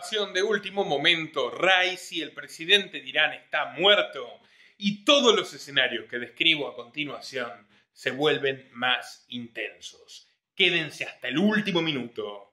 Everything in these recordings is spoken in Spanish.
Información de último momento: Raisi, el presidente de Irán, está muerto y todos los escenarios que describo a continuación se vuelven más intensos. Quédense hasta el último minuto.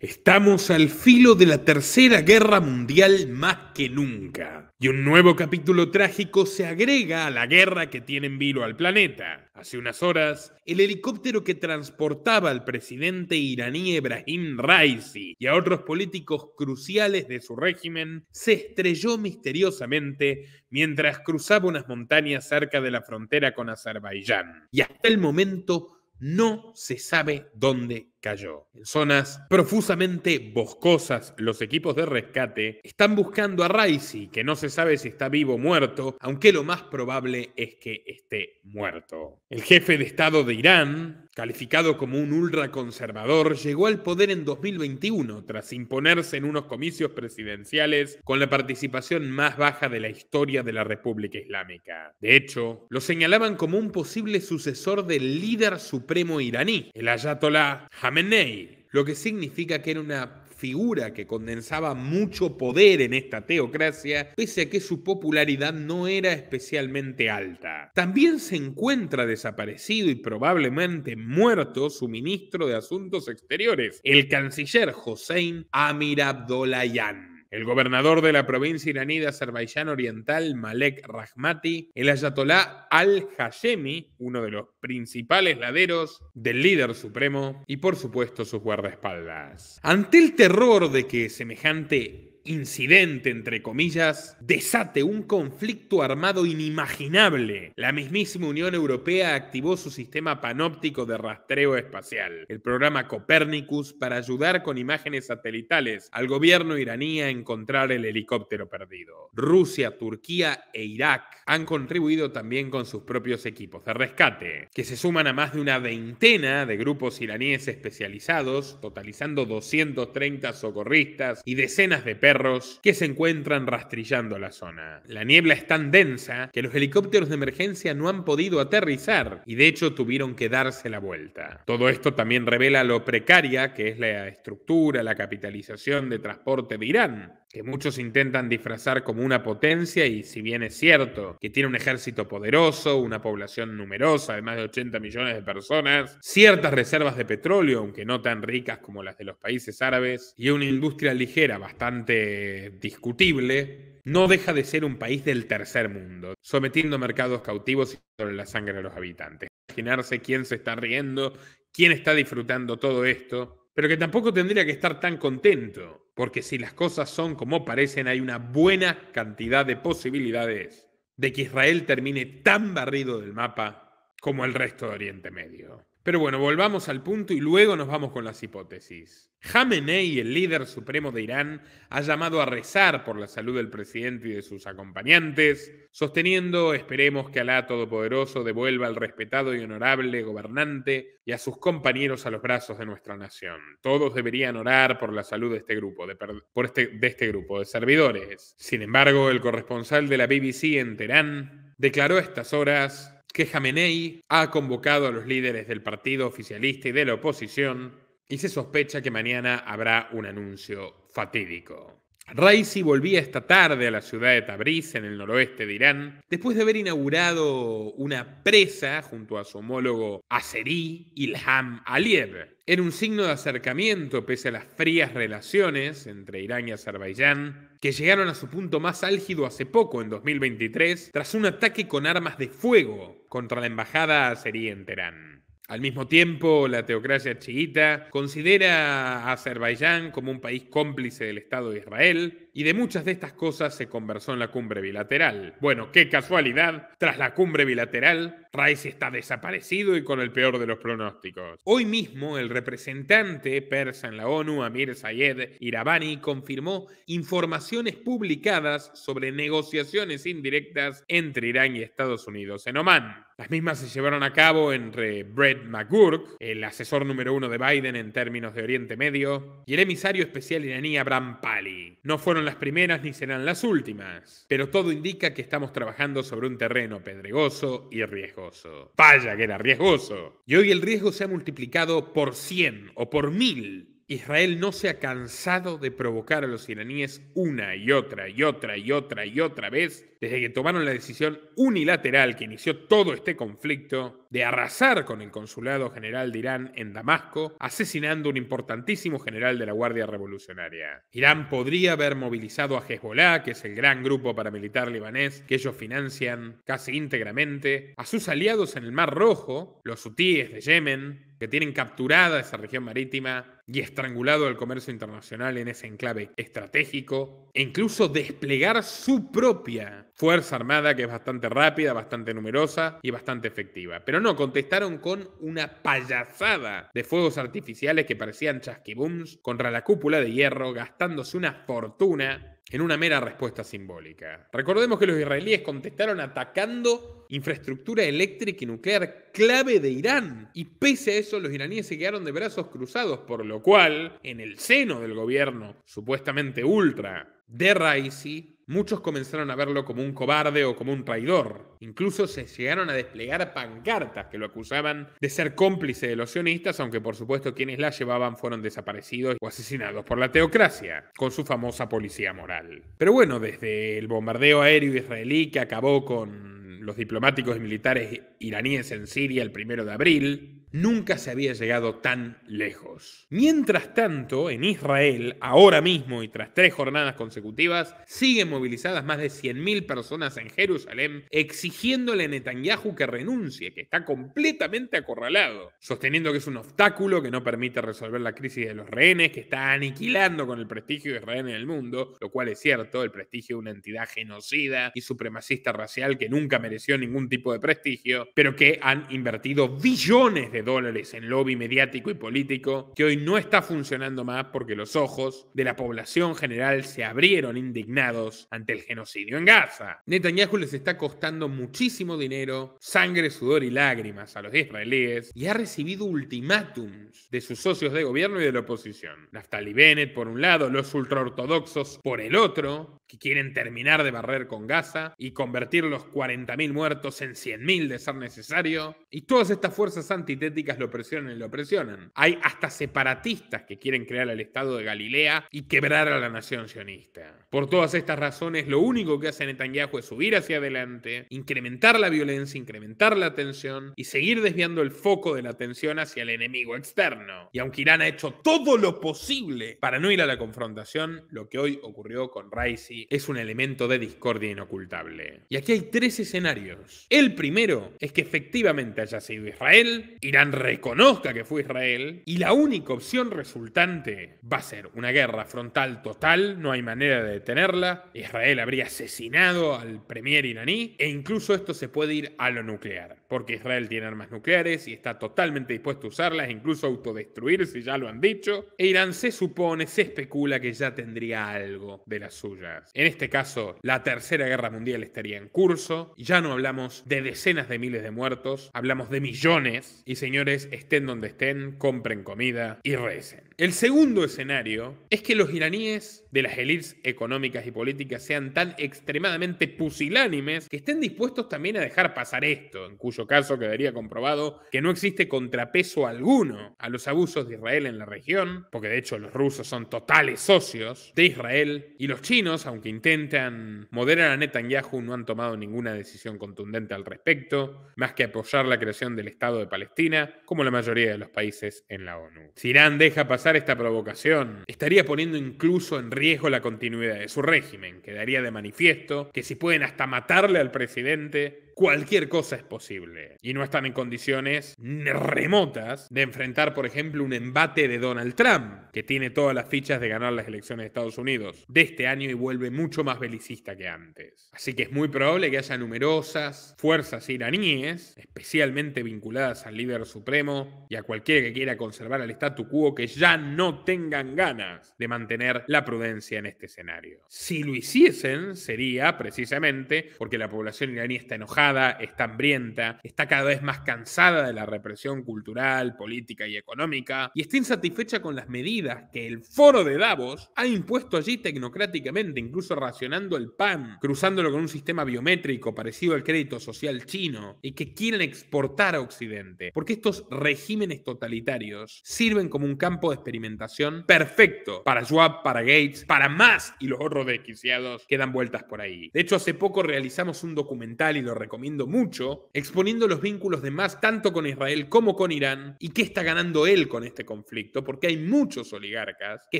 Estamos al filo de la Tercera Guerra Mundial más que nunca, y un nuevo capítulo trágico se agrega a la guerra que tiene en vilo al planeta. Hace unas horas, el helicóptero que transportaba al presidente iraní Ebrahim Raisi y a otros políticos cruciales de su régimen se estrelló misteriosamente mientras cruzaba unas montañas cerca de la frontera con Azerbaiyán. Y hasta el momento no se sabe dónde cayó. En zonas profusamente boscosas, los equipos de rescate están buscando a Raisi, que no se sabe si está vivo o muerto, aunque lo más probable es que esté muerto. El jefe de Estado de Irán, calificado como un ultraconservador, llegó al poder en 2021 tras imponerse en unos comicios presidenciales con la participación más baja de la historia de la República Islámica. De hecho, lo señalaban como un posible sucesor del líder supremo iraní, el ayatolá Jamenei, lo que significa que era una figura que condensaba mucho poder en esta teocracia, pese a que su popularidad no era especialmente alta. También se encuentra desaparecido y probablemente muerto su ministro de Asuntos Exteriores, el canciller Hossein Amir-Abdollahian. El gobernador de la provincia iraní de Azerbaiyán Oriental, Malek Rahmati, el ayatolá al-Hashemi, uno de los principales laderos del líder supremo, y por supuesto sus guardaespaldas. Ante el terror de que semejante incidente, entre comillas, desate un conflicto armado inimaginable, la mismísima Unión Europea activó su sistema panóptico de rastreo espacial, el programa Copernicus, para ayudar con imágenes satelitales al gobierno iraní a encontrar el helicóptero perdido. Rusia, Turquía e Irak han contribuido también con sus propios equipos de rescate, que se suman a más de una veintena de grupos iraníes especializados, totalizando 230 socorristas y decenas de perros que se encuentran rastrillando la zona. La niebla es tan densa que los helicópteros de emergencia no han podido aterrizar y de hecho tuvieron que darse la vuelta. Todo esto también revela lo precaria que es la estructura, la capitalización de transporte de Irán, que muchos intentan disfrazar como una potencia, y si bien es cierto que tiene un ejército poderoso, una población numerosa de más de 80 millones de personas, ciertas reservas de petróleo, aunque no tan ricas como las de los países árabes, y una industria ligera bastante discutible, no deja de ser un país del tercer mundo, sometiendo mercados cautivos y sobre la sangre de los habitantes. Imaginarse quién se está riendo, quién está disfrutando todo esto, pero que tampoco tendría que estar tan contento, porque si las cosas son como parecen, hay una buena cantidad de posibilidades de que Israel termine tan barrido del mapa como el resto de Oriente Medio. Pero bueno, volvamos al punto y luego nos vamos con las hipótesis. Jamenei, el líder supremo de Irán, ha llamado a rezar por la salud del presidente y de sus acompañantes, sosteniendo: esperemos que Alá Todopoderoso devuelva al respetado y honorable gobernante y a sus compañeros a los brazos de nuestra nación. Todos deberían orar por la salud de este grupo de servidores. Sin embargo, el corresponsal de la BBC en Teherán declaró a estas horas que Jamenei ha convocado a los líderes del partido oficialista y de la oposición, y se sospecha que mañana habrá un anuncio fatídico. Raisi volvía esta tarde a la ciudad de Tabriz, en el noroeste de Irán, después de haber inaugurado una presa junto a su homólogo azerí, Ilham Aliyev. Era un signo de acercamiento pese a las frías relaciones entre Irán y Azerbaiyán, que llegaron a su punto más álgido hace poco, en 2023, tras un ataque con armas de fuego contra la embajada azerí en Teherán. Al mismo tiempo, la teocracia chiita considera a Azerbaiyán como un país cómplice del Estado de Israel, y de muchas de estas cosas se conversó en la cumbre bilateral. Bueno, qué casualidad, tras la cumbre bilateral, Raisi está desaparecido y con el peor de los pronósticos. Hoy mismo, el representante persa en la ONU, Amir Sayed Iravani, confirmó informaciones publicadas sobre negociaciones indirectas entre Irán y Estados Unidos en Omán. Las mismas se llevaron a cabo entre Brett McGurk, el asesor número 1 de Biden en términos de Oriente Medio, y el emisario especial iraní Abraham Pali. No fueron las primeras ni serán las últimas, pero todo indica que estamos trabajando sobre un terreno pedregoso y riesgoso. Vaya que era riesgoso. Y hoy el riesgo se ha multiplicado por 100 o por 1000. Israel no se ha cansado de provocar a los iraníes una y otra y otra y otra y otra vez desde que tomaron la decisión unilateral que inició todo este conflicto de arrasar con el Consulado General de Irán en Damasco, asesinando a un importantísimo general de la Guardia Revolucionaria. Irán podría haber movilizado a Hezbollah, que es el gran grupo paramilitar libanés que ellos financian casi íntegramente, a sus aliados en el Mar Rojo, los hutíes de Yemen, que tienen capturada esa región marítima y estrangulado el comercio internacional en ese enclave estratégico, e incluso desplegar su propia fuerza armada, que es bastante rápida, bastante numerosa y bastante efectiva. Pero no, contestaron con una payasada de fuegos artificiales que parecían chasquibums contra la cúpula de hierro, gastándose una fortuna en una mera respuesta simbólica. Recordemos que los israelíes contestaron atacando infraestructura eléctrica y nuclear clave de Irán. Y pese a eso, los iraníes se quedaron de brazos cruzados, por lo cual, en el seno del gobierno supuestamente ultra de Raisi, muchos comenzaron a verlo como un cobarde o como un traidor. Incluso se llegaron a desplegar pancartas que lo acusaban de ser cómplice de los sionistas, aunque por supuesto quienes la llevaban fueron desaparecidos o asesinados por la teocracia, con su famosa policía moral. Pero bueno, desde el bombardeo aéreo israelí que acabó con los diplomáticos y militares iraníes en Siria el 1 de abril, nunca se había llegado tan lejos. Mientras tanto, en Israel, ahora mismo y tras 3 jornadas consecutivas, siguen movilizadas más de 100.000 personas en Jerusalén exigiéndole a Netanyahu que renuncie, que está completamente acorralado, sosteniendo que es un obstáculo que no permite resolver la crisis de los rehenes, que está aniquilando con el prestigio de Israel en el mundo, lo cual es cierto, el prestigio de una entidad genocida y supremacista racial que nunca mereció ningún tipo de prestigio, pero que han invertido billones de dólares en lobby mediático y político que hoy no está funcionando más porque los ojos de la población general se abrieron indignados ante el genocidio en Gaza. Netanyahu les está costando muchísimo dinero, sangre, sudor y lágrimas a los israelíes y ha recibido ultimátums de sus socios de gobierno y de la oposición. Naftali Bennett por un lado, los ultraortodoxos por el otro, que quieren terminar de barrer con Gaza y convertir los 40.000 muertos en 100.000 de ser necesario, y todas estas fuerzas antitéticas lo presionan y lo presionan. Hay hasta separatistas que quieren crear el Estado de Galilea y quebrar a la nación sionista. Por todas estas razones, lo único que hace Netanyahu es subir hacia adelante, incrementar la violencia, incrementar la tensión y seguir desviando el foco de la atención hacia el enemigo externo. Y aunque Irán ha hecho todo lo posible para no ir a la confrontación, lo que hoy ocurrió con Raisi es un elemento de discordia inocultable. Y aquí hay 3 escenarios. El primero es que efectivamente haya sido Israel, Irán reconozca que fue Israel, y la única opción resultante va a ser una guerra frontal total, no hay manera de detenerla, Israel habría asesinado al premier iraní, e incluso esto se puede ir a lo nuclear, porque Israel tiene armas nucleares y está totalmente dispuesto a usarlas, incluso autodestruirse, ya lo han dicho, e Irán se supone, se especula que ya tendría algo de las suyas. En este caso, la Tercera Guerra Mundial estaría en curso, ya no hablamos de decenas de miles de muertos, hablamos de millones, y señores, estén donde estén, compren comida y recen. El segundo escenario es que los iraníes de las élites económicas y políticas sean tan extremadamente pusilánimes que estén dispuestos también a dejar pasar esto, en cuyo caso quedaría comprobado que no existe contrapeso alguno a los abusos de Israel en la región, porque de hecho los rusos son totales socios de Israel, y los chinos, aunque intentan moderar a Netanyahu, no han tomado ninguna decisión contundente al respecto, más que apoyar la creación del Estado de Palestina, como la mayoría de los países en la ONU. Si Irán deja pasar esta provocación, estaría poniendo incluso en riesgo la continuidad de su régimen. Quedaría de manifiesto que si pueden hasta matarle al presidente, cualquier cosa es posible. Y no están en condiciones remotas de enfrentar, por ejemplo, un embate de Donald Trump, que tiene todas las fichas de ganar las elecciones de Estados Unidos de este año y vuelve mucho más belicista que antes. Así que es muy probable que haya numerosas fuerzas iraníes, especialmente vinculadas al líder supremo y a cualquiera que quiera conservar el statu quo, que ya no tengan ganas de mantener la prudencia en este escenario. Si lo hiciesen, sería precisamente porque la población iraní está enojada enojada, está hambrienta, está cada vez más cansada de la represión cultural, política y económica, y está insatisfecha con las medidas que el Foro de Davos ha impuesto allí tecnocráticamente, incluso racionando el pan, cruzándolo con un sistema biométrico parecido al crédito social chino, y que quieren exportar a Occidente, porque estos regímenes totalitarios sirven como un campo de experimentación perfecto para Schwab, para Gates, para Musk y los otros desquiciados que dan vueltas por ahí. De hecho, hace poco realizamos un documental, y lo recomiendo mucho, exponiendo los vínculos de Musk tanto con Israel como con Irán, y qué está ganando él con este conflicto, porque hay muchos oligarcas que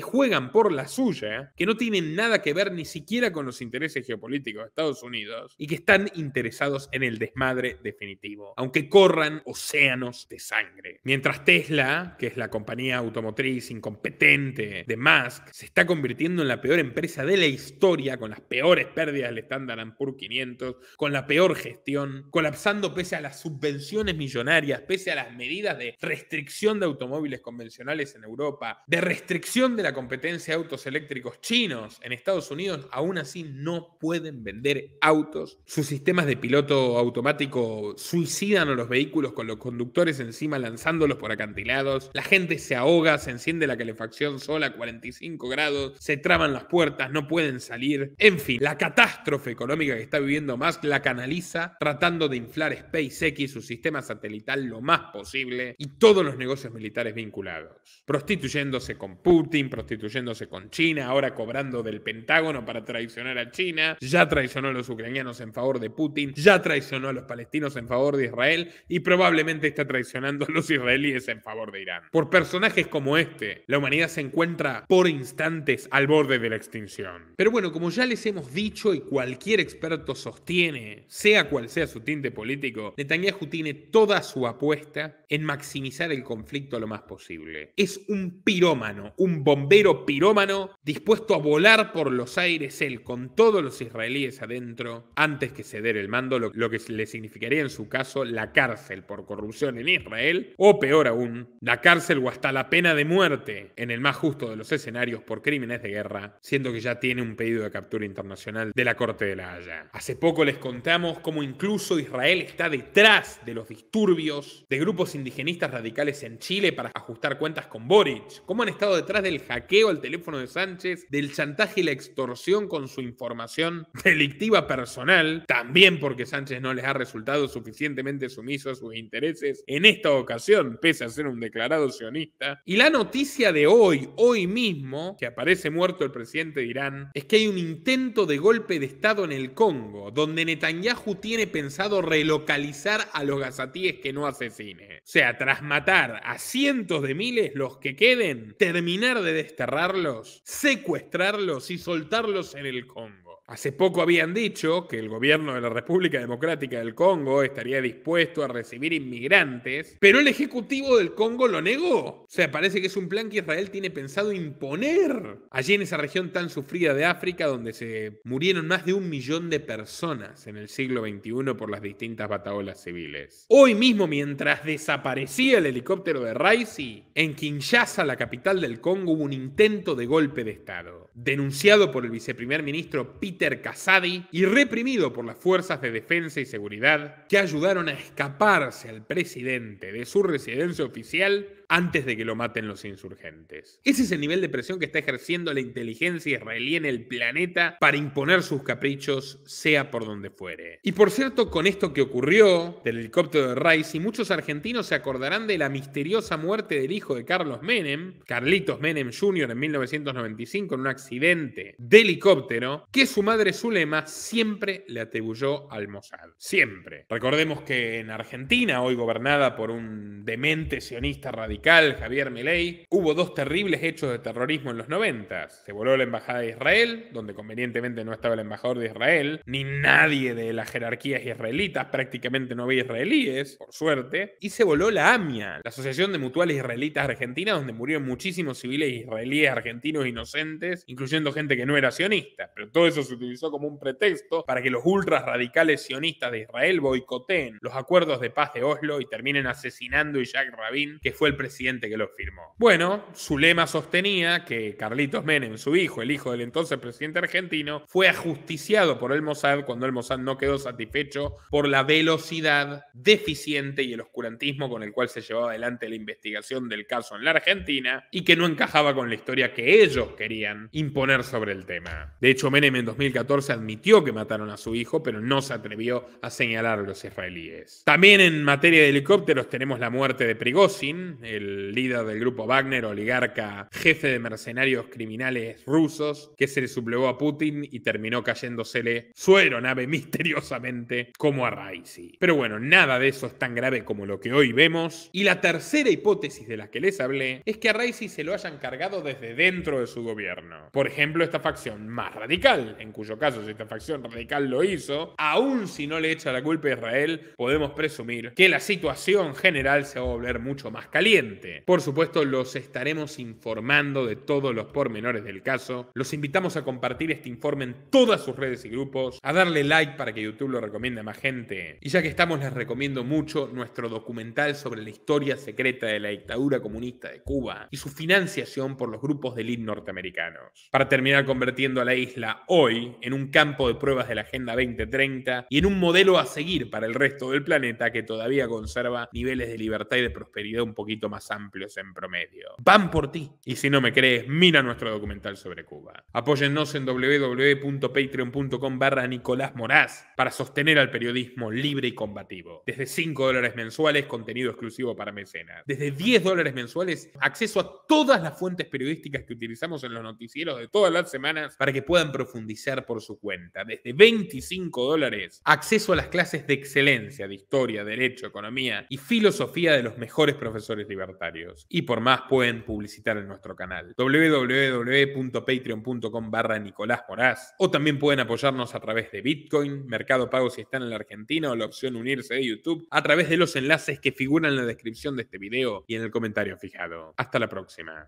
juegan por la suya, que no tienen nada que ver ni siquiera con los intereses geopolíticos de Estados Unidos, y que están interesados en el desmadre definitivo, aunque corran océanos de sangre. Mientras Tesla, que es la compañía automotriz incompetente de Musk, se está convirtiendo en la peor empresa de la historia, con las peores pérdidas del Standard & Poor's 500, con la peor gestión, colapsando pese a las subvenciones millonarias, pese a las medidas de restricción de automóviles convencionales en Europa, de restricción de la competencia de autos eléctricos chinos en Estados Unidos, aún así no pueden vender autos. Sus sistemas de piloto automático suicidan a los vehículos con los conductores encima lanzándolos por acantilados. La gente se ahoga, se enciende la calefacción sola a 45 grados, se traban las puertas, no pueden salir. En fin, la catástrofe económica que está viviendo Musk la canaliza tratando de inflar SpaceX, su sistema satelital, lo más posible, y todos los negocios militares vinculados. Prostituyéndose con Putin, prostituyéndose con China, ahora cobrando del Pentágono para traicionar a China, ya traicionó a los ucranianos en favor de Putin, ya traicionó a los palestinos en favor de Israel, y probablemente está traicionando a los israelíes en favor de Irán. Por personajes como este, la humanidad se encuentra por instantes al borde de la extinción. Pero bueno, como ya les hemos dicho y cualquier experto sostiene, sea cual sea su tinte político, Netanyahu tiene toda su apuesta en maximizar el conflicto lo más posible. Es un pirómano, un bombero pirómano dispuesto a volar por los aires él con todos los israelíes adentro antes que ceder el mando, lo que le significaría en su caso la cárcel por corrupción en Israel, o peor aún, la cárcel o hasta la pena de muerte en el más justo de los escenarios por crímenes de guerra, siendo que ya tiene un pedido de captura internacional de la Corte de la Haya. Hace poco les contamos cómo incluso Israel está detrás de los disturbios de grupos indigenistas radicales en Chile para ajustar cuentas con Boric, cómo han estado detrás del hackeo al teléfono de Sánchez, del chantaje y la extorsión con su información delictiva personal, también porque Sánchez no les ha resultado suficientemente sumiso a sus intereses en esta ocasión, pese a ser un declarado sionista. Y la noticia de hoy mismo, que aparece muerto el presidente de Irán, es que hay un intento de golpe de Estado en el Congo, donde Netanyahu tiene pensado relocalizar a los gazatíes que no asesine. O sea, tras matar a cientos de miles, los que queden, terminar de desterrarlos, secuestrarlos y soltarlos en el Congo. Hace poco habían dicho que el gobierno de la República Democrática del Congo estaría dispuesto a recibir inmigrantes, pero el Ejecutivo del Congo lo negó. O sea, parece que es un plan que Israel tiene pensado imponer allí en esa región tan sufrida de África, donde se murieron más de 1 millón de personas en el siglo XXI por las distintas bataholas civiles. Hoy mismo, mientras desaparecía el helicóptero de Raisi, en Kinshasa, la capital del Congo, hubo un intento de golpe de Estado, denunciado por el viceprimer ministro Peter Casady y reprimido por las fuerzas de defensa y seguridad que ayudaron a escaparse al presidente de su residencia oficial antes de que lo maten los insurgentes. Ese es el nivel de presión que está ejerciendo la inteligencia israelí en el planeta para imponer sus caprichos, sea por donde fuere. Y por cierto, con esto que ocurrió del helicóptero de Raisi, muchos argentinos se acordarán de la misteriosa muerte del hijo de Carlos Menem, Carlitos Menem Jr., en 1995 en un accidente de helicóptero, que su madre Zulema siempre le atribuyó al Mossad. Siempre. Recordemos que en Argentina, hoy gobernada por un demente sionista radical, Javier Milei, hubo 2 terribles hechos de terrorismo en los 90. Se voló la embajada de Israel, donde convenientemente no estaba el embajador de Israel, ni nadie de las jerarquías israelitas, prácticamente no había israelíes, por suerte, y se voló la AMIA, la Asociación de Mutuales Israelitas Argentinas, donde murieron muchísimos civiles israelíes argentinos inocentes, incluyendo gente que no era sionista, pero todo eso se utilizó como un pretexto para que los ultras radicales sionistas de Israel boicoteen los acuerdos de paz de Oslo y terminen asesinando a Yitzhak Rabin, que fue el presidente que lo firmó. Bueno, su lema sostenía que Carlitos Menem, su hijo, el hijo del entonces presidente argentino, fue ajusticiado por el Mossad cuando el Mossad no quedó satisfecho por la velocidad deficiente y el oscurantismo con el cual se llevaba adelante la investigación del caso en la Argentina y que no encajaba con la historia que ellos querían imponer sobre el tema. De hecho, Menem en 2014 admitió que mataron a su hijo, pero no se atrevió a señalar a los israelíes. También en materia de helicópteros tenemos la muerte de Prigozhin, el líder del grupo Wagner, oligarca, jefe de mercenarios criminales rusos, que se le sublevó a Putin y terminó cayéndosele su aeronave misteriosamente como a Raisi. Pero bueno, nada de eso es tan grave como lo que hoy vemos. Y la tercera hipótesis de la que les hablé es que a Raisi se lo hayan cargado desde dentro de su gobierno. Por ejemplo, esta facción más radical, en cuyo caso si esta facción radical lo hizo, aun si no le echa la culpa a Israel, podemos presumir que la situación general se va a volver mucho más caliente. Por supuesto, los estaremos informando de todos los pormenores del caso. Los invitamos a compartir este informe en todas sus redes y grupos, a darle like para que YouTube lo recomiende a más gente. Y ya que estamos, les recomiendo mucho nuestro documental sobre la historia secreta de la dictadura comunista de Cuba y su financiación por los grupos de élite norteamericanos, para terminar convirtiendo a la isla hoy en un campo de pruebas de la Agenda 2030 y en un modelo a seguir para el resto del planeta que todavía conserva niveles de libertad y de prosperidad un poquito más amplios en promedio. Van por ti. Y si no me crees, mira nuestro documental sobre Cuba. Apóyennos en www.patreon.com/Nicolás Moraz para sostener al periodismo libre y combativo. Desde $5 mensuales, contenido exclusivo para mecenas. Desde $10 mensuales, acceso a todas las fuentes periodísticas que utilizamos en los noticieros de todas las semanas para que puedan profundizar por su cuenta. Desde $25, acceso a las clases de excelencia de historia, derecho, economía y filosofía de los mejores profesores libertarios. Y por más pueden publicitar en nuestro canal www.patreon.com/Nicolás Moraz, o también pueden apoyarnos a través de Bitcoin, Mercado Pago si están en la Argentina o la opción unirse de YouTube a través de los enlaces que figuran en la descripción de este video y en el comentario fijado. Hasta la próxima.